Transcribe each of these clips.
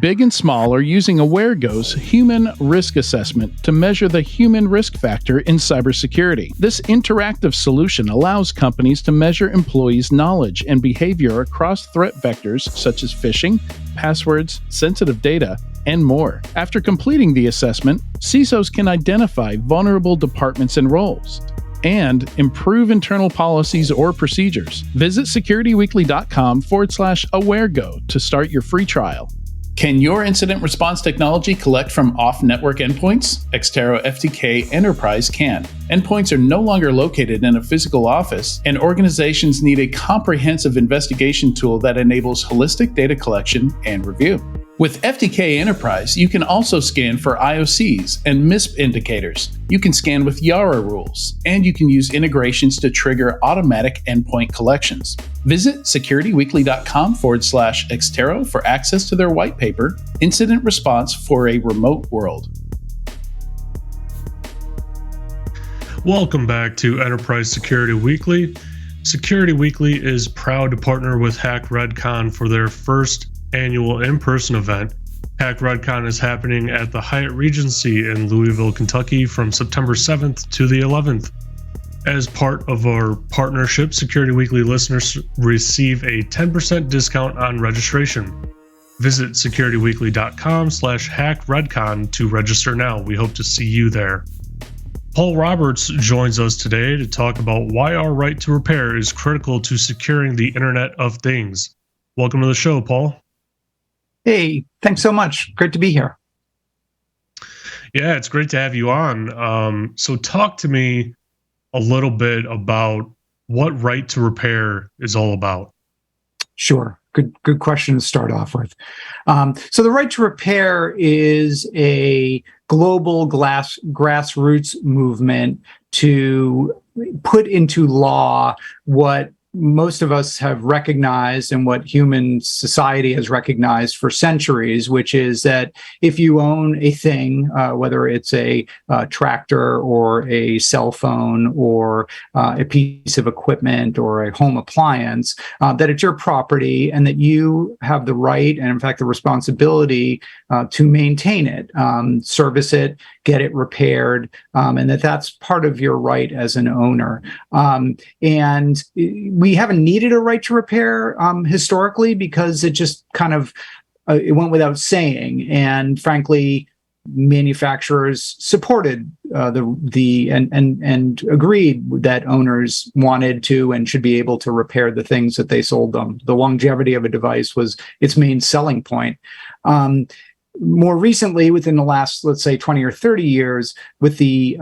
big and small, are using AwareGo's human risk assessment to measure the human risk factor in cybersecurity. This interactive solution allows companies to measure employees' knowledge and behavior across threat vectors such as phishing, passwords, sensitive data, and more. After completing the assessment, CISOs can identify vulnerable departments and roles and improve internal policies or procedures. Visit securityweekly.com/AwareGo to start your free trial. Can your incident response technology collect from off-network endpoints? Xterra FTK Enterprise can. Endpoints are no longer located in a physical office, and organizations need a comprehensive investigation tool that enables holistic data collection and review. With FTK Enterprise, you can also scan for IOCs and MISP indicators. You can scan with Yara rules, and you can use integrations to trigger automatic endpoint collections. Visit securityweekly.com/Xterra for access to their white paper, Incident Response for a Remote World. Welcome back to Enterprise Security Weekly. Security Weekly is proud to partner with HackRedCon for their first annual in-person event. HackRedCon is happening at the Hyatt Regency in Louisville, Kentucky from September 7th to the 11th. As part of our partnership, Security Weekly listeners receive a 10% discount on registration. Visit securityweekly.com/HackRedCon to register now. We hope to see you there. Paul Roberts joins us today to talk about why our right to repair is critical to securing the Internet of Things. Welcome to the show, Paul. Hey, thanks so much. Great to be here. Yeah, it's great to have you on. So talk to me a little bit about what right to repair is all about. Sure. Good question to start off with. So the right to repair is a global grassroots movement to put into law what most of us have recognized and what human society has recognized for centuries, which is that if you own a thing, whether it's a tractor or a cell phone or a piece of equipment or a home appliance, that it's your property and that you have the right and, in fact, the responsibility to maintain it, service it, get it repaired, and that's part of your right as an owner. And we haven't needed a right to repair historically because it just kind of it went without saying. And frankly, manufacturers supported and agreed that owners wanted to and should be able to repair the things that they sold them. The longevity of a device was its main selling point. More recently, within the last, let's say, 20 or 30 years, with the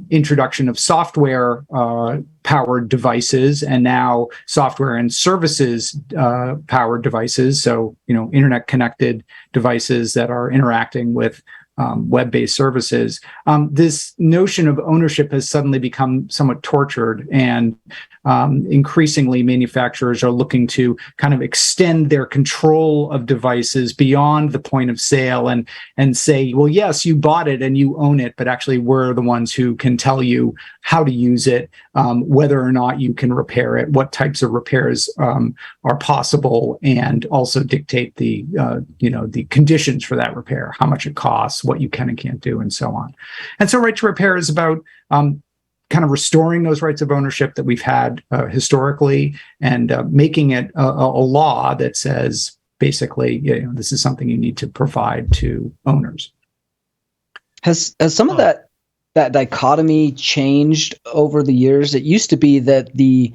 introduction of software powered devices and now software and services powered devices, so, internet connected devices that are interacting with web-based services, this notion of ownership has suddenly become somewhat tortured, and increasingly manufacturers are looking to kind of extend their control of devices beyond the point of sale and say, well, yes, you bought it and you own it, but actually we're the ones who can tell you how to use it, whether or not you can repair it, what types of repairs are possible, and also dictate the conditions for that repair, how much it costs, what you can and can't do, and so on. And so right to repair is about kind of restoring those rights of ownership that we've had historically, and making it a law that says, basically, this is something you need to provide to owners. Has some of that dichotomy changed over the years? It used to be that the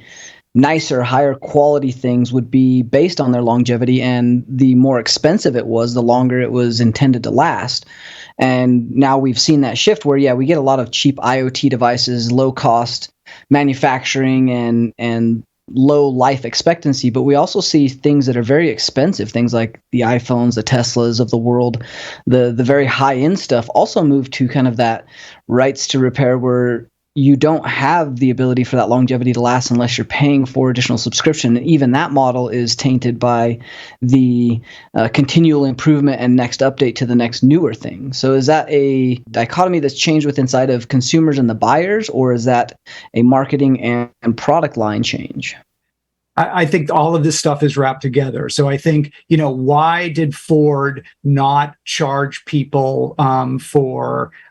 nicer, higher quality things would be based on their longevity, and the more expensive it was, the longer it was intended to last. And now we've seen that shift where, we get a lot of cheap IoT devices, low cost manufacturing and low life expectancy, but we also see things that are very expensive, things like the iPhones, the Teslas of the world, the very high end stuff also move to kind of that rights to repair, where you don't have the ability for that longevity to last unless you're paying for additional subscription. And even that model is tainted by the continual improvement and next update to the next newer thing. So is that a dichotomy that's changed with inside of consumers and the buyers, or is that a marketing and product line change? I think all of this stuff is wrapped together. So I think, why did Ford not charge people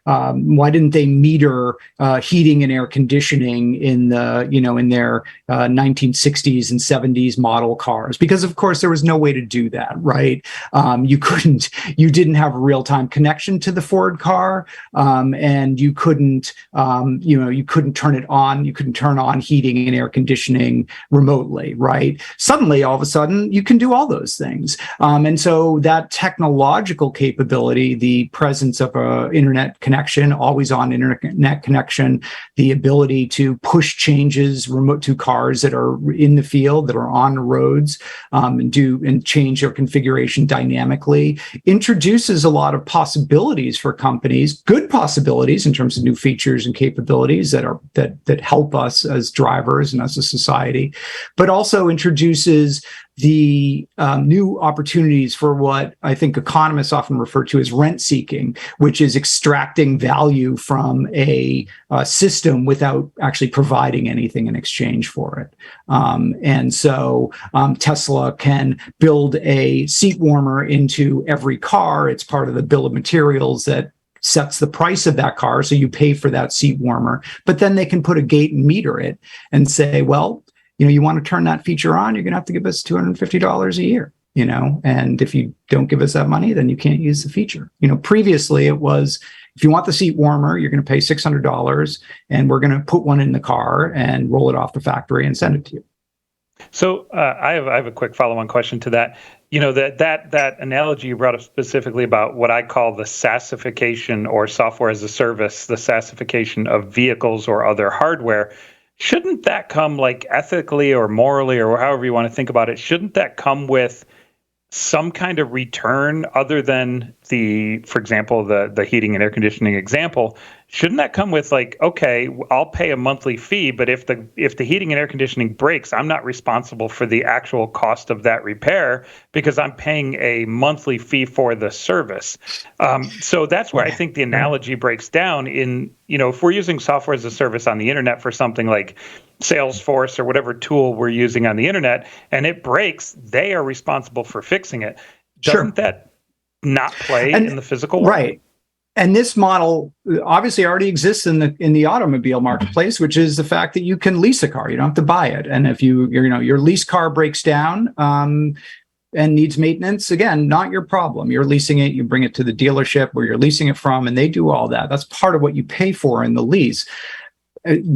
why didn't they meter heating and air conditioning in their 1960s and 70s model cars? Because of course there was no way to do that, right? You didn't have a real-time connection to the Ford car, and you couldn't turn it on. You couldn't turn on heating and air conditioning remotely. Right. Suddenly, all of a sudden, you can do all those things. And so that technological capability, the presence of an internet connection, always on internet connection, the ability to push changes remote to cars that are in the field, that are on roads, and change their configuration dynamically, introduces a lot of possibilities for companies, good possibilities in terms of new features and capabilities that help us as drivers and as a society, but also introduces the new opportunities for what I think economists often refer to as rent seeking, which is extracting value from a system without actually providing anything in exchange for it. And so Tesla can build a seat warmer into every car. It's part of the bill of materials that sets the price of that car. So you pay for that seat warmer, but then they can put a gate and meter it and say, well, you want to turn that feature on, you're going to have to give us $250 a year, and if you don't give us that money, then you can't use the feature. Previously it was, if you want the seat warmer, you're going to pay $600 and we're going to put one in the car and roll it off the factory and send it to you. So I have a quick follow-on question to that. That analogy you brought up specifically about what I call the SaaSification or software as a service, the SaaSification of vehicles or other hardware. Shouldn't that come like ethically or morally or however you want to think about it? Shouldn't that come with some kind of return other than for example, the heating and air conditioning example? Shouldn't that come with like, okay, I'll pay a monthly fee, but if the heating and air conditioning breaks, I'm not responsible for the actual cost of that repair because I'm paying a monthly fee for the service. So that's where I think the analogy breaks down in, if we're using software as a service on the internet for something like Salesforce or whatever tool we're using on the internet, and it breaks, they are responsible for fixing it. Doesn't that not play in the physical world? Right. And this model obviously already exists in the automobile marketplace, which is the fact that you can lease a car. You don't have to buy it. And if your lease car breaks down and needs maintenance, again, not your problem. You're leasing it, you bring it to the dealership where you're leasing it from, and they do all that. That's part of what you pay for in the lease.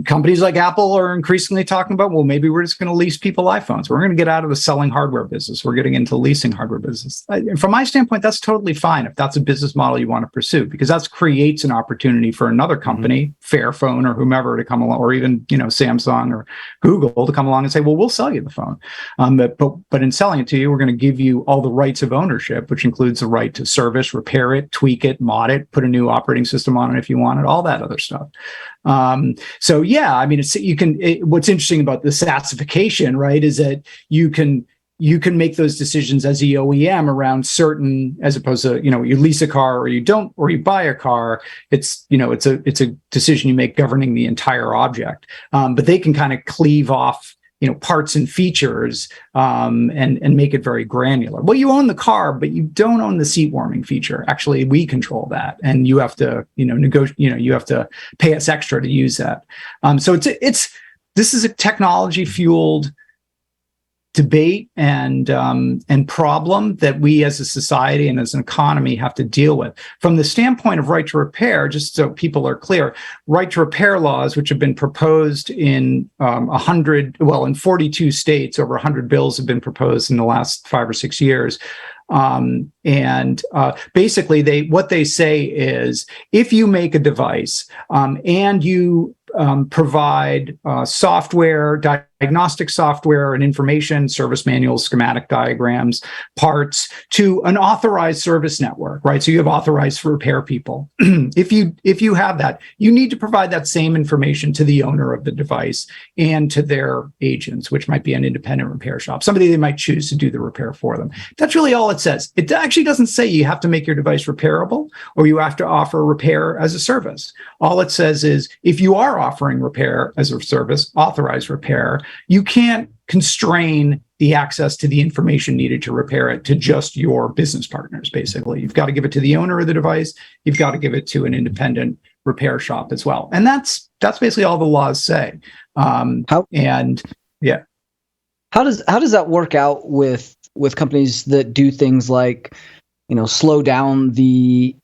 Companies like Apple are increasingly talking about, well, maybe we're just going to lease people iPhones. We're going to get out of the selling hardware business. We're getting into leasing hardware business. From my standpoint, that's totally fine if that's a business model you want to pursue, because that creates an opportunity for another company, Fairphone or whomever, to come along, or even Samsung or Google to come along and say, well, we'll sell you the phone. But in selling it to you, we're going to give you all the rights of ownership, which includes the right to service, repair it, tweak it, mod it, put a new operating system on it if you want it, all that other stuff. So yeah, I mean, what's interesting about the SaaSification, right, is that you can make those decisions as the OEM around certain, as opposed to, you lease a car or you don't, or you buy a car. It's a decision you make governing the entire object. But they can kind of cleave off, parts and features, and make it very granular. Well, you own the car, but you don't own the seat warming feature. Actually, we control that, and you have to, negotiate. You have to pay us extra to use that. So this is a technology fueled debate and problem that we as a society and as an economy have to deal with. From the standpoint of right to repair, just so people are clear, right to repair laws, which have been proposed in in 42 states, over 100 bills have been proposed in the last 5 or 6 years. Basically, what they say is, if you make a device and you provide software, diagnostic software and information, service manuals, schematic diagrams, parts to an authorized service network, right? So you have authorized for repair people. If you have that, you need to provide that same information to the owner of the device and to their agents, which might be an independent repair shop, somebody they might choose to do the repair for them. That's really all it says. It actually doesn't say you have to make your device repairable or you have to offer repair as a service. All it says is, if you are offering repair as a service, authorized repair, you can't constrain the access to the information needed to repair it to just your business partners. Basically, you've got to give it to the owner of the device. You've got to give it to an independent repair shop as well. And that's basically all the laws say. How does that work out with companies that do things like, slow down the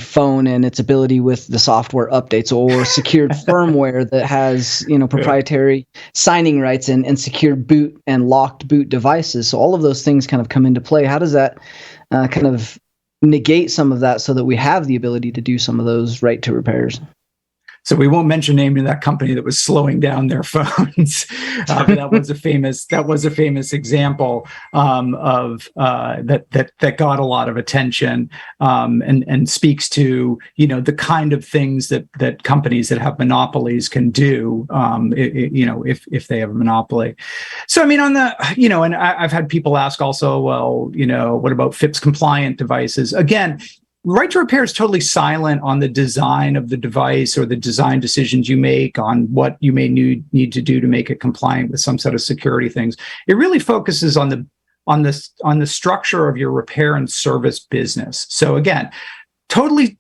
phone and its ability with the software updates, or secured firmware that has, proprietary signing rights and secured boot and locked boot devices? So all of those things kind of come into play. How does that kind of negate some of that so that we have the ability to do some of those right to repairs? So we won't mention the name of that company that was slowing down their phones. That was a famous example that got a lot of attention, and speaks to the kind of things that companies that have monopolies can do, if they have a monopoly. So I mean, on the and I've had people ask also, well, what about FIPS compliant devices? Again, right to repair is totally silent on the design of the device or the design decisions you make on what you may need to do to make it compliant with some set of security things. It really focuses on the structure of your repair and service business. So again, totally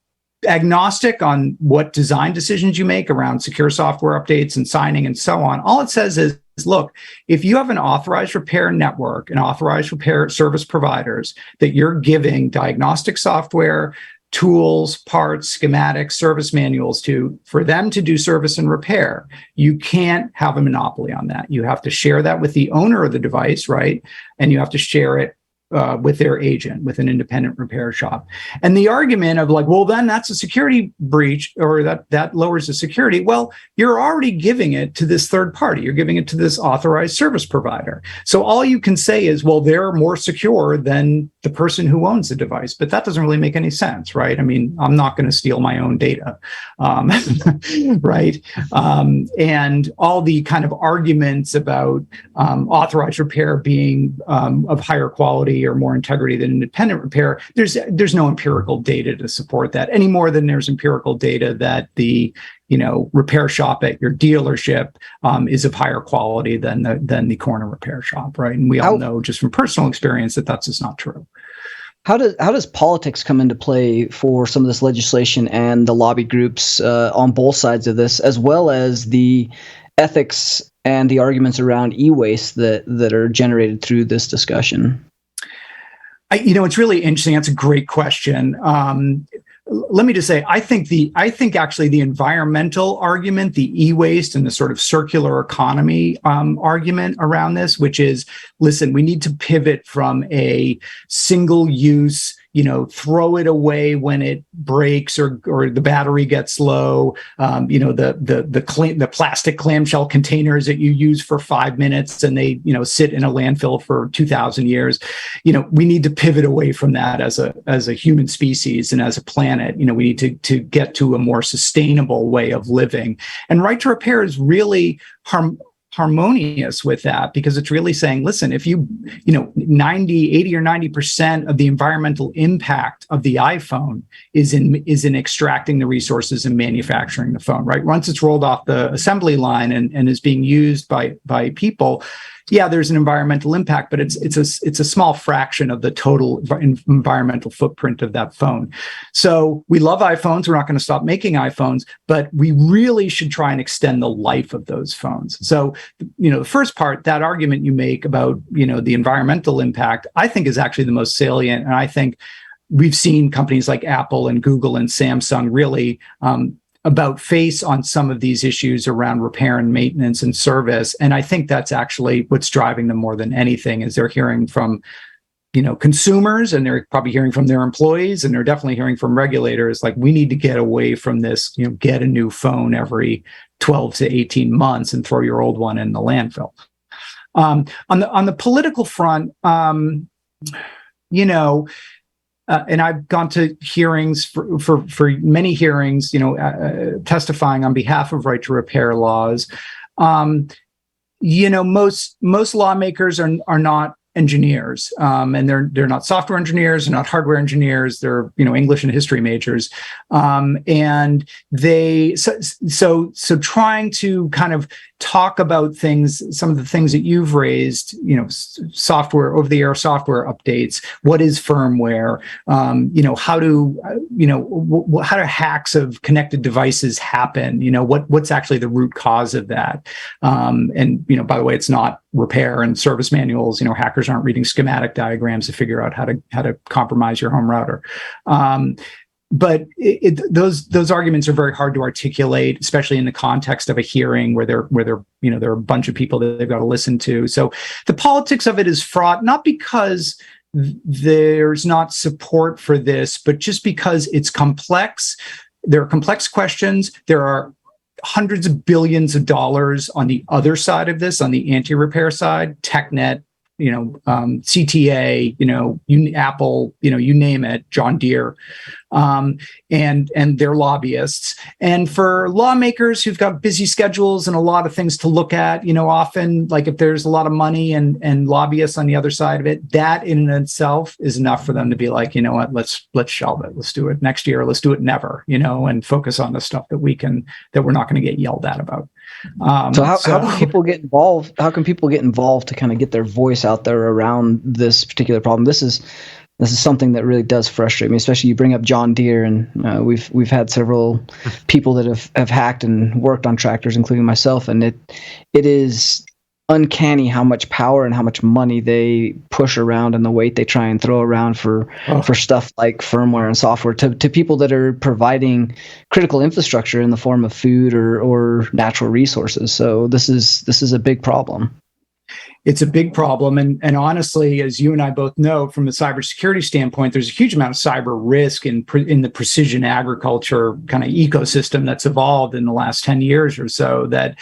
agnostic on what design decisions you make around secure software updates and signing and so on. All it says is, look, if you have an authorized repair network and authorized repair service providers that you're giving diagnostic software, tools, parts, schematics, service manuals to, for them to do service and repair, you can't have a monopoly on that. You have to share that with the owner of the device, right? And you have to share it with their agent, with an independent repair shop. And the argument of like, well, then that's a security breach, or that lowers the security. Well, you're already giving it to this third party. You're giving it to this authorized service provider. So all you can say is, well, they're more secure than the person who owns the device. But that doesn't really make any sense, right? I mean, I'm not going to steal my own data, right? And all the kind of arguments about authorized repair being of higher quality or more integrity than independent repair, there's no empirical data to support that, any more than there's empirical data that the repair shop at your dealership is of higher quality than the corner repair shop, right? And we all know just from personal experience that that's just not true. How does politics come into play for some of this legislation and the lobby groups on both sides of this, as well as the ethics and the arguments around e-waste that are generated through this discussion? It's really interesting. That's a great question. Let me just say, I think actually the environmental argument, the e-waste and the sort of circular economy argument around this, which is, listen, we need to pivot from a single-use, throw it away when it breaks or the battery gets low, the plastic clamshell containers that you use for 5 minutes and they, sit in a landfill for 2,000 years. We need to pivot away from that as a human species and as a planet. We need to get to a more sustainable way of living. And right to repair is really harmonious with that, because it's really saying, listen, if 80 or 90% of the environmental impact of the iPhone is in extracting the resources and manufacturing the phone, right? Once it's rolled off the assembly line and is being used by people, yeah, there's an environmental impact, but it's a small fraction of the total environmental footprint of that phone. So we love iPhones. We're not going to stop making iPhones, but we really should try and extend the life of those phones. So, the first part, that argument you make about, the environmental impact, I think is actually the most salient. And I think we've seen companies like Apple and Google and Samsung really about face on some of these issues around repair and maintenance and service. And I think that's actually what's driving them more than anything, is they're hearing from, consumers, and they're probably hearing from their employees, and they're definitely hearing from regulators, like, we need to get away from this, get a new phone every 12 to 18 months and throw your old one in the landfill. On the political front, and I've gone to hearings for many hearings, testifying on behalf of right to repair laws. Most lawmakers are not engineers, and they're not software engineers, they're not hardware engineers, they're English and history majors, and they so trying to kind of talk about things, some of the things that you've raised, software, over-the-air software updates. What is firmware? How do hacks of connected devices happen? What's actually the root cause of that? By the way, it's not repair and service manuals. Hackers aren't reading schematic diagrams to figure out how to compromise your home router. But those arguments are very hard to articulate, especially in the context of a hearing where there are a bunch of people that they've got to listen to. So the politics of it is fraught, not because there's not support for this, but just because it's complex. There are complex questions. There are hundreds of billions of dollars on the other side of this, on the anti-repair side, TechNet, CTA, Apple, you name it, John Deere, and their lobbyists. And for lawmakers who've got busy schedules and a lot of things to look at, often, like if there's a lot of money and lobbyists on the other side of it, that in and itself is enough for them to be like, let's shelve it. Let's do it next year. Let's do it never, and focus on the stuff that we're not going to get yelled at about. So how can people get involved? How can people get involved to kind of get their voice out there around this particular problem? This is something that really does frustrate me, especially you bring up John Deere, and we've had several people that have hacked and worked on tractors, including myself, and it is uncanny how much power and how much money they push around and the weight they try and throw around for stuff like firmware and software to people that are providing critical infrastructure in the form of food or natural resources. So this is a big problem. It's a big problem. And honestly, as you and I both know, from a cybersecurity standpoint, there's a huge amount of cyber risk in the precision agriculture kind of ecosystem that's evolved in the last 10 years or so, that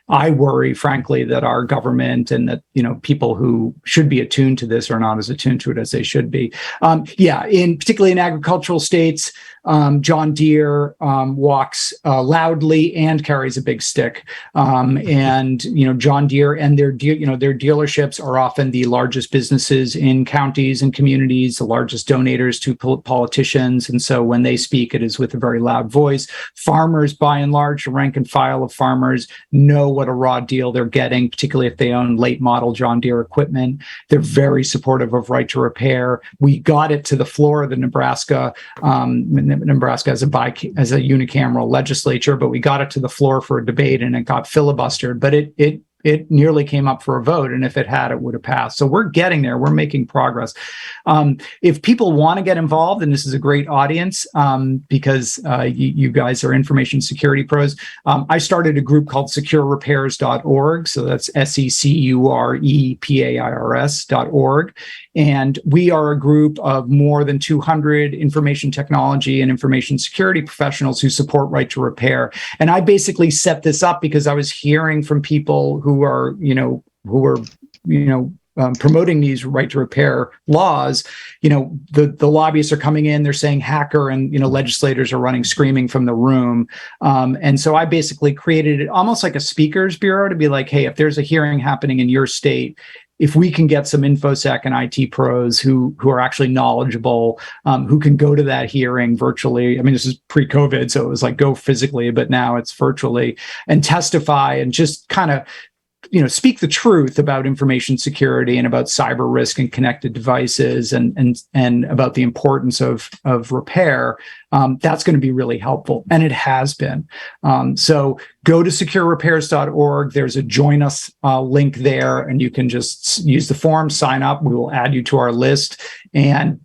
I worry, frankly, that our government and that, people who should be attuned to this are not as attuned to it as they should be. Particularly in agricultural states, John Deere walks loudly and carries a big stick. And John Deere and their dealerships are often the largest businesses in counties and communities, the largest donators to politicians. And so when they speak, it is with a very loud voice. Farmers, by and large, the rank and file of farmers know what a raw deal they're getting, particularly if they own late model John Deere equipment. They're very supportive of right to repair. We got it to the floor of the Nebraska as a unicameral legislature, but we got it to the floor for a debate and it got filibustered. But it nearly came up for a vote, and if it had, it would have passed. So we're getting there. We're making progress. If people want to get involved, and this is a great audience because you guys are information security pros, I started a group called securerepairs.org. So that's SECUREPAIRS.org. And we are a group of more than 200 information technology and information security professionals who support right to repair. And I basically set this up because I was hearing from people who are promoting these right to repair laws. The lobbyists are coming in, they're saying hacker, and legislators are running screaming from the room. And so I basically created it almost like a speakers bureau to be like, hey, if there's a hearing happening in your state, if we can get some InfoSec and IT pros who are actually knowledgeable, who can go to that hearing virtually. I mean, this is pre-COVID, so it was like go physically, but now it's virtually, and testify and just kind of speak the truth about information security and about cyber risk and connected devices and about the importance of repair. That's going to be really helpful. And it has been. So go to securerepairs.org. There's a join us link there, and you can just use the form, sign up. We will add you to our list, and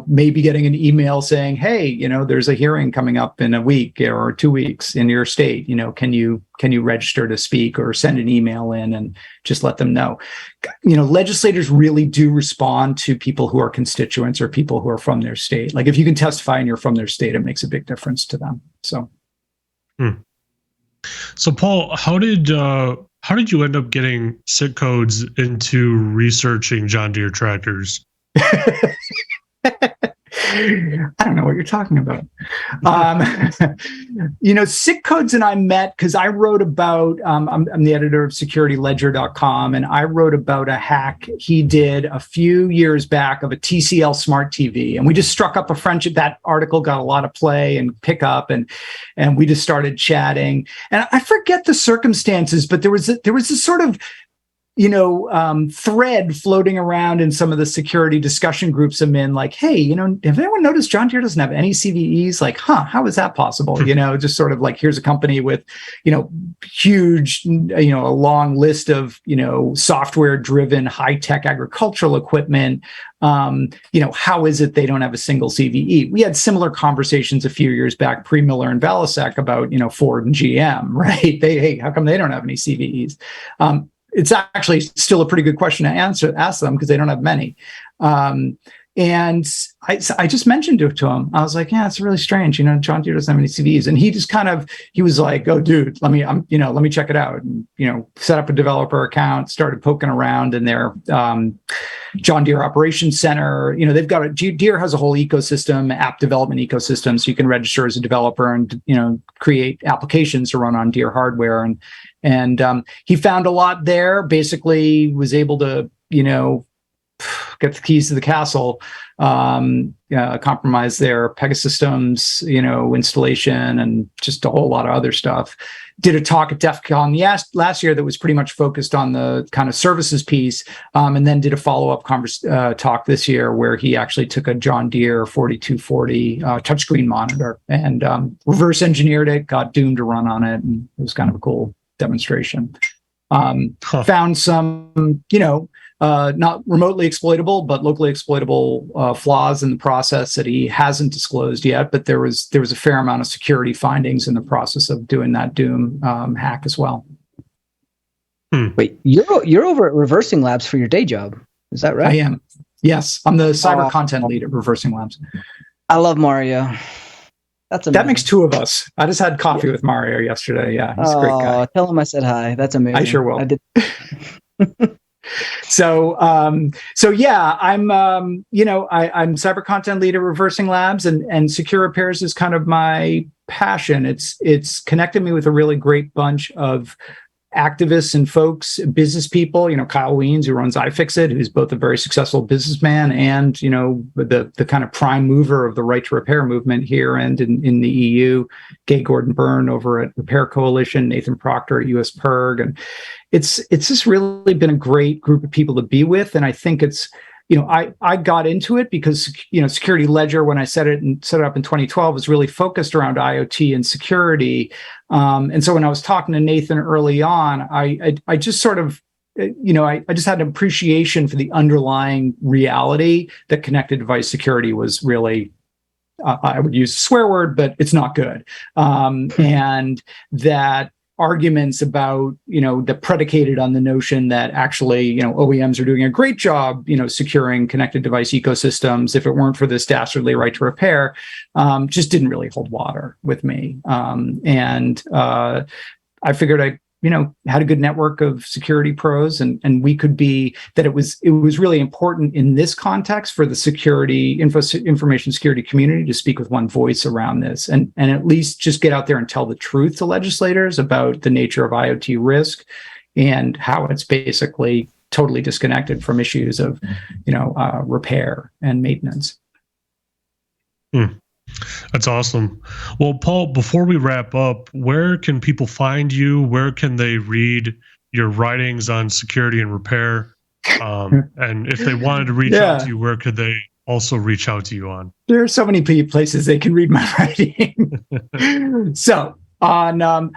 maybe getting an email saying, hey, there's a hearing coming up in a week or 2 weeks in your state. Can you register to speak, or send an email in and just let them know. Legislators really do respond to people who are constituents or people who are from their state. Like if you can testify and you're from their state, it makes a big difference to them. So. So Paul, how did you end up getting SIT codes into researching John Deere tractors? I don't know what you're talking about. Sick Codes and I met because I wrote about, I'm the editor of securityledger.com, and I wrote about a hack he did a few years back of a TCL smart TV. And we just struck up a friendship. That article got a lot of play and pickup, and we just started chatting. And I forget the circumstances, but there was this sort of thread floating around in some of the security discussion groups I'm in, like, hey, have anyone noticed John Deere doesn't have any CVEs? Like, how is that possible? Just sort of like, here's a company with, huge, a long list of, software driven high tech agricultural equipment. How is it they don't have a single CVE? We had similar conversations a few years back, pre-Miller and Balasek, about, Ford and GM, right? Hey, how come they don't have any CVEs? It's actually still a pretty good question to ask them, because they don't have many. And I just mentioned it to him. I was like, yeah, it's really strange. John Deere doesn't have any CVs. And he just he was like, oh, dude, let me check it out. And, set up a developer account, started poking around in their John Deere Operations Center. They've got Deere has a whole ecosystem, app development ecosystem. So you can register as a developer and, create applications to run on Deere hardware. And he found a lot there, basically was able to, get the keys to the castle, compromise their Pegasystems, installation, and just a whole lot of other stuff. Did a talk at DEF CON last year that was pretty much focused on the kind of services piece, and then did a follow-up talk this year where he actually took a John Deere 4240 touchscreen monitor and reverse engineered it, got Doom to run on it, and it was kind of a cool demonstration. Found some, not remotely exploitable, but locally exploitable flaws in the process that he hasn't disclosed yet. But there was a fair amount of security findings in the process of doing that Doom hack as well. Wait, you're over at Reversing Labs for your day job, is that right? I am. Yes, I'm the cyber content lead at Reversing Labs. I love Mario. That's amazing. That makes two of us. I just had coffee with Mario yesterday. Yeah, he's a great guy. Tell him I said hi. That's amazing. I sure will. I did. So yeah, I'm I'm cyber content lead at Reversing Labs, and secure repairs is kind of my passion. It's connected me with a really great bunch of activists and folks, business people. Kyle Wiens, who runs iFixit, who's both a very successful businessman and the kind of prime mover of the right to repair movement here and in the EU. Gay Gordon Byrne over at Repair Coalition, Nathan Proctor at US PIRG, and it's just really been a great group of people to be with. And I think it's, I got into it because, Security Ledger, when I set it up in 2012, was really focused around IoT and security. And so when I was talking to Nathan early on, I just sort of, I just had an appreciation for the underlying reality that connected device security was really, I would use a swear word, but it's not good. And that arguments about, that predicated on the notion that actually, OEMs are doing a great job, securing connected device ecosystems, if it weren't for this dastardly right to repair, just didn't really hold water with me. And I figured I, had a good network of security pros, and we could be that it was really important in this context for the security information security community to speak with one voice around this, and at least just get out there and tell the truth to legislators about the nature of IoT risk and how it's basically totally disconnected from issues of, repair and maintenance. That's awesome. Well, Paul, before we wrap up, where can people find you? Where can they read your writings on security and repair? And if they wanted to reach out to you, where could they also reach out to you on? There are so many places they can read my writing. So on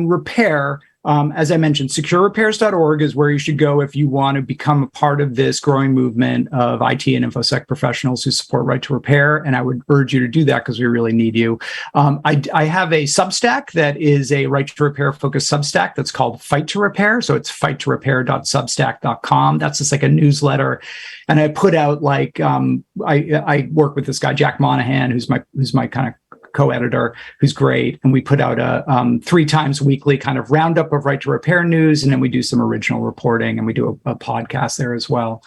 repair, as I mentioned, securerepairs.org is where you should go if you want to become a part of this growing movement of IT and InfoSec professionals who support right to repair. And I would urge you to do that because we really need you. I have a Substack that is a right to repair focused Substack that's called Fight to Repair. So it's fighttorepair.substack.com. That's just like a newsletter. And I put out I work with this guy, Jack Monahan, who's my kind of co-editor, who's great. And we put out a 3 times weekly kind of roundup of right to repair news. And then we do some original reporting, and we do a podcast there as well.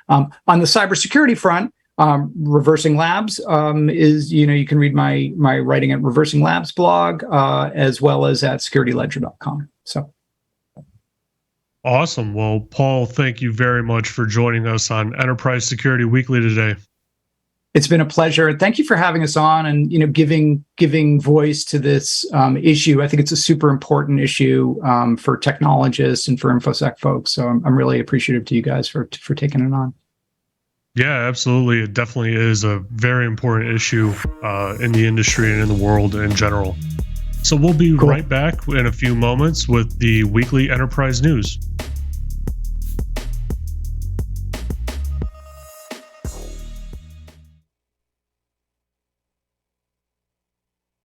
On the cybersecurity front, Reversing Labs is, you can read my writing at Reversing Labs blog, as well as at securityledger.com. So. Awesome. Well, Paul, thank you very much for joining us on Enterprise Security Weekly today. It's been a pleasure. Thank you for having us on and, giving voice to this issue. I think it's a super important issue for technologists and for InfoSec folks. So I'm really appreciative to you guys for taking it on. Yeah, absolutely. It definitely is a very important issue in the industry and in the world in general. So we'll be right back in a few moments with the weekly enterprise news.